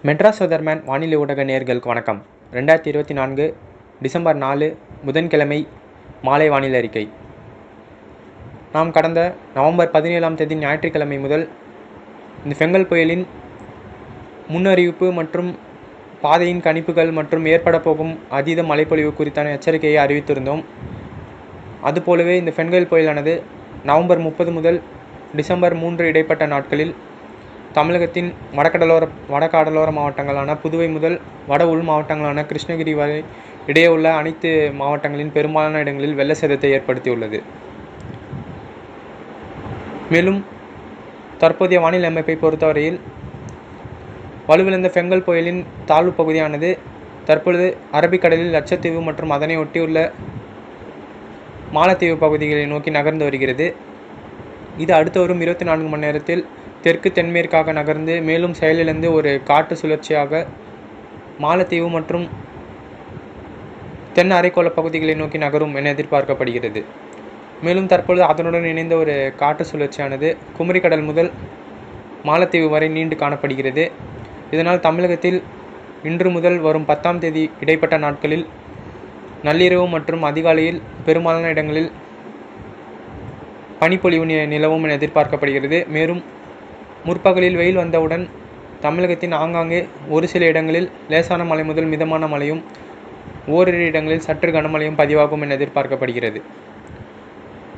Madras weatherman வானிலை ஊடக நேயர்களுக்கு வணக்கம். 2024 டிசம்பர் 4 புதன்கிழமை மாலை வானிலை அறிக்கை. நாம் கடந்த நவம்பர் 17ஆம் தேதி ஞாயிற்றுக்கிழமை முதல் இந்த ஃபெங்கல் புயலின் முன்னறிவிப்பு மற்றும் பாதையின் கணிப்புகள் மற்றும் ஏற்பட போகும் அதீத மழைப்பொழிவு குறித்தான எச்சரிக்கையை அறிவித்திருந்தோம். அதுபோலவே இந்த ஃபெங்கல் புயலானது நவம்பர் 30 முதல் டிசம்பர் 3 இடைப்பட்ட நாட்களில் தமிழகத்தின் வடகடலோர மாவட்டங்களான புதுவை முதல் வட உள் மாவட்டங்களான கிருஷ்ணகிரி வரை இடையே உள்ள அனைத்து மாவட்டங்களின் பெரும்பாலான இடங்களில் வெள்ள சேதத்தை ஏற்படுத்தியுள்ளது. மேலும் தற்போதைய வானிலை அமைப்பை பொறுத்தவரையில் வலுவிழந்த ஃபெங்கல் புயலின் தாழ்வு பகுதியானது தற்பொழுது அரபிக்கடலில் லட்சத்தீவு மற்றும் அதனை ஒட்டியுள்ள மாலத்தீவு பகுதிகளை நோக்கி நகர்ந்து வருகிறது. இது அடுத்து வரும் 24 மணி நேரத்தில் தெற்கு தென்மேற்காக நகர்ந்து மேலும் செயலிழந்து ஒரு காற்று சுழற்சியாக மாலத்தீவு மற்றும் தென் அரைக்கோள பகுதிகளை நோக்கி நகரும் என எதிர்பார்க்கப்படுகிறது. மேலும் தற்பொழுது அதனுடன் இணைந்த ஒரு காற்று சுழற்சியானது குமரிக்கடல் முதல் மாலத்தீவு வரை நீண்டு காணப்படுகிறது. இதனால் தமிழகத்தில் இன்று முதல் வரும் 10ஆம் தேதி இடைப்பட்ட நாட்களில் நள்ளிரவு மற்றும் அதிகாலையில் பெரும்பாலான இடங்களில் பனிப்பொழிவு நிலவும் என எதிர்பார்க்கப்படுகிறது. மேலும் முற்பகலில் வெயில் வந்தவுடன் தமிழகத்தின் ஆங்காங்கே ஒரு சில இடங்களில் லேசான மழை முதல் மிதமான மழையும் ஓரிரு இடங்களில் சற்று கனமழையும் பதிவாகும் என எதிர்பார்க்கப்படுகிறது.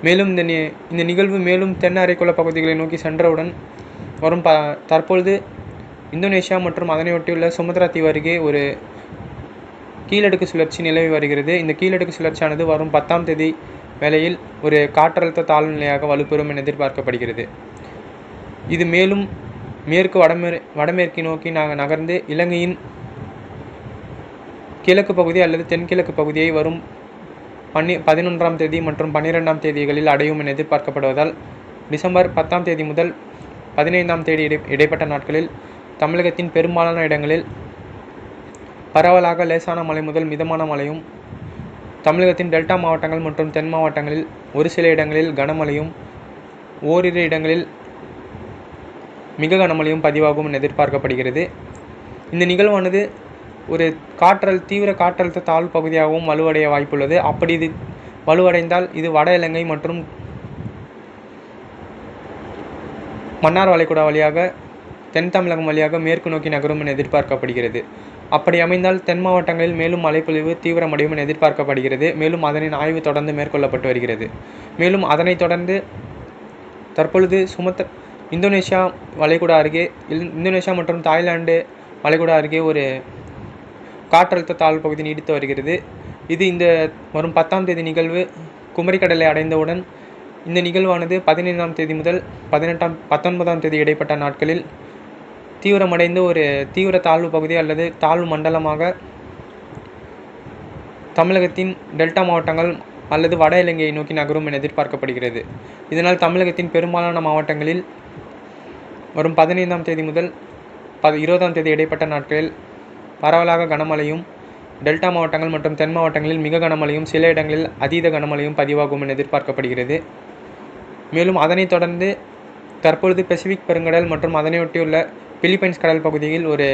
மேலும் இந்த நிகழ்வு மேலும் தென் அரைக்கோள பகுதிகளை நோக்கி சென்றவுடன் வரும் தற்பொழுது இந்தோனேஷியா மற்றும் அதனையொட்டியுள்ள சுமத்ரா தீவு அருகே ஒரு கீழடுக்கு சுழற்சி நிலவி வருகிறது. இந்த கீழடுக்கு சுழற்சியானது வரும் 10ஆம் தேதி வேளையில் ஒரு காற்றழுத்த தாழ்வு நிலையாக வலுப்பெறும் என எதிர்பார்க்கப்படுகிறது. இது மேலும் மேற்கு வடமேற்கு நோக்கி நகர்ந்து இலங்கையின் கிழக்கு பகுதி அல்லது தென்கிழக்கு பகுதியை வரும் 11ஆம் தேதி மற்றும் 12ஆம் தேதிகளில் அடையும் என எதிர்பார்க்கப்படுவதால் டிசம்பர் 10ஆம் தேதி முதல் 15ஆம் தேதி இடைப்பட்ட நாட்களில் தமிழகத்தின் பெரும்பாலான இடங்களில் பரவலாக லேசான மழை முதல் மிதமான மழையும், தமிழகத்தின் டெல்டா மாவட்டங்கள் மற்றும் தென் மாவட்டங்களில் ஒரு சில இடங்களில் கனமழையும், ஓரிரு இடங்களில் மிக கனமழையும் பதிவாகும் என எதிர்பார்க்கப்படுகிறது. இந்த நிகழ்வானது ஒரு தீவிர காற்றழுத்த தாழ்வு பகுதியாகவும் வலுவடைய வாய்ப்புள்ளது. அப்படி இது வலுவடைந்தால் இது வட இலங்கை மற்றும் மன்னார் வளைகுடா வழியாக தென் தமிழகம் வழியாக மேற்கு நோக்கி நகரும் என எதிர்பார்க்கப்படுகிறது. அப்படி அமைந்தால் தென் மாவட்டங்களில் மேலும் மழைப்பொழிவு தீவிரமடையும் என எதிர்பார்க்கப்படுகிறது. மேலும் அதனின் ஆய்வு தொடர்ந்து மேற்கொள்ளப்பட்டு வருகிறது. மேலும் அதனைத் தொடர்ந்து தற்பொழுது இந்தோனேஷியா வளைகுடா அருகே இந்தோனேஷியா மற்றும் தாய்லாந்து வளைகுடா அருகே ஒரு காற்றழுத்த தாழ்வு பகுதி நீடித்து வருகிறது. இது இந்த வரும் 10ஆம் தேதி நிகழ்வு குமரிக்கடலை அடைந்தவுடன் இந்த நிகழ்வானது 15ஆம் தேதி முதல் 19ஆம் தேதி இடைப்பட்ட நாட்களில் தீவிரமடைந்து ஒரு தீவிர தாழ்வு பகுதி அல்லது தாழ்வு மண்டலமாக தமிழகத்தின் டெல்டா மாவட்டங்கள் அல்லது வட இலங்கையை நோக்கி நகரும் என எதிர்பார்க்கப்படுகிறது. இதனால் தமிழகத்தின் பெரும்பாலான மாவட்டங்களில் வரும் 15ஆம் தேதி முதல் 20ஆம் தேதி இடைப்பட்ட நாட்களில் பரவலாக கனமழையும், டெல்டா மாவட்டங்கள் மற்றும் தென் மாவட்டங்களில் மிக கனமழையும், சில இடங்களில் அதீத கனமழையும் பதிவாகும் என எதிர்பார்க்கப்படுகிறது. மேலும் அதனைத் தொடர்ந்து தற்பொழுது பசிபிக் பெருங்கடல் மற்றும் அதனையொட்டியுள்ள பிலிப்பைன்ஸ் கடல் பகுதியில் ஒரு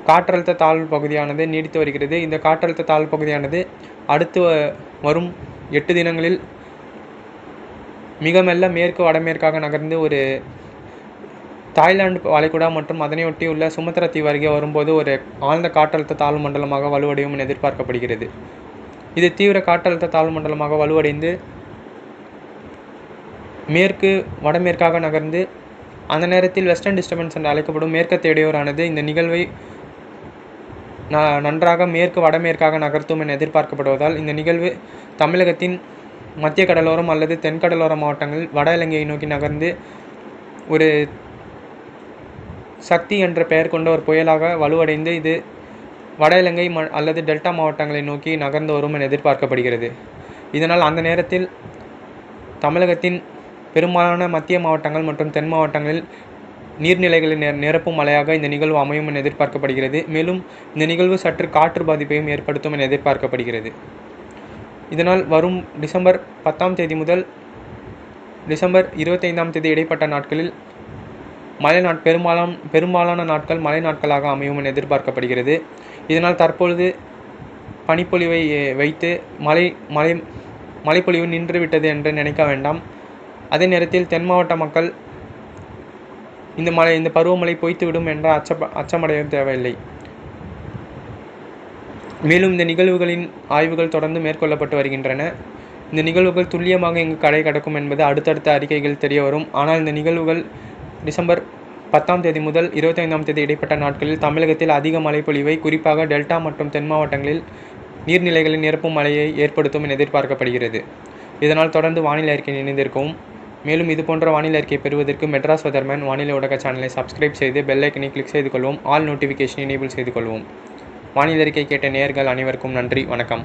காற்றழுத்த தாழ்வு பகுதியானது நீடித்து வருகிறது. இந்த காற்றழுத்த தாழ்வு பகுதியானது அடுத்து வரும் 8 தினங்களில் மிக மெல்ல மேற்கு வடமேற்காக நகர்ந்து ஒரு தாய்லாந்து வளைகுடா மற்றும் அதனையொட்டியுள்ள சுமத்ரா தீவு அருகே வரும்போது ஒரு ஆழ்ந்த காற்றழுத்த தாழ்வு மண்டலமாக வலுவடையும் என எதிர்பார்க்கப்படுகிறது. இது தீவிர காற்றழுத்த தாழ்வு மண்டலமாக வலுவடைந்து மேற்கு வடமேற்காக நகர்ந்து அந்த நேரத்தில் வெஸ்டர்ன் டிஸ்டர்பன்ஸ் என்று அழைக்கப்படும் மேற்கத்திய இடையூறானது இந்த நிகழ்வை நன்றாக மேற்கு வடமேற்காக நகர்த்தும் என எதிர்பார்க்கப்படுவதால் இந்த நிகழ்வு தமிழகத்தின் மத்திய கடலோரம் அல்லது தென்கடலோர மாவட்டங்களில் வட இலங்கையை நோக்கி நகர்ந்து ஒரு சக்தி என்ற பெயர் கொண்ட ஒரு புயலாக வலுவடைந்து இது வட இலங்கை அல்லது டெல்டா மாவட்டங்களை நோக்கி நகர்ந்து வரும் என எதிர்பார்க்கப்படுகிறது. இதனால் அந்த நேரத்தில் தமிழகத்தின் பெரும்பாலான மத்திய மாவட்டங்கள் மற்றும் தென் மாவட்டங்களில் நீர்நிலைகளை நிரப்பும் மழையாக இந்த நிகழ்வு அமையும் என எதிர்பார்க்கப்படுகிறது. மேலும் இந்த நிகழ்வு சற்று காற்று பாதிப்பையும் ஏற்படுத்தும் என எதிர்பார்க்கப்படுகிறது. இதனால் வரும் டிசம்பர் 10ஆம் தேதி முதல் டிசம்பர் 25ஆம் தேதி இடைப்பட்ட நாட்களில் பெரும்பாலான நாட்கள் மழை நாட்களாக அமையும் என எதிர்பார்க்கப்படுகிறது. இதனால் தற்பொழுது பனிப்பொழிவை வைத்து மழைப்பொழிவு நின்றுவிட்டது என்று நினைக்க வேண்டாம். அதே நேரத்தில் தென் மாவட்ட மக்கள் இந்த பருவமழை பொய்த்துவிடும் என்ற அச்சமடைய தேவையில்லை. மேலும் இந்த நிகழ்வுகளின் ஆய்வுகள் தொடர்ந்து மேற்கொள்ளப்பட்டு வருகின்றன. இந்த நிகழ்வுகள் துல்லியமாக எங்கு கடை கடக்கும் என்பது அடுத்தடுத்த அறிக்கைகள் தெரிய வரும். ஆனால் இந்த நிகழ்வுகள் டிசம்பர் 10ஆம் தேதி முதல் 25ஆம் தேதி இடைப்பட்ட நாட்களில் தமிழகத்தில் அதிக மழைப்பொழிவை, குறிப்பாக டெல்டா மற்றும் தென் மாவட்டங்களில் நீர்நிலைகளில் நிரப்பும் மழையை ஏற்படுத்தும் என எதிர்பார்க்கப்படுகிறது. இதனால் தொடர்ந்து வானிலை அறிக்கை இணைந்திருக்கவும். மேலும் இதுபோன்ற வானிலை அறிக்கையை பெறுவதற்கு மெட்ராஸ் வெதர்மேன் வானிலை ஊடக சேனலை சப்ஸ்கிரைப் செய்து பெல் ஐக்கனை கிளிக் செய்து கொள்வோம். ஆல் நோட்டிஃபிகேஷன் எனேபிள் செய்து கொள்வோம். வானிலை அறிக்கை கேட்ட நேயர்கள் அனைவருக்கும் நன்றி. வணக்கம்.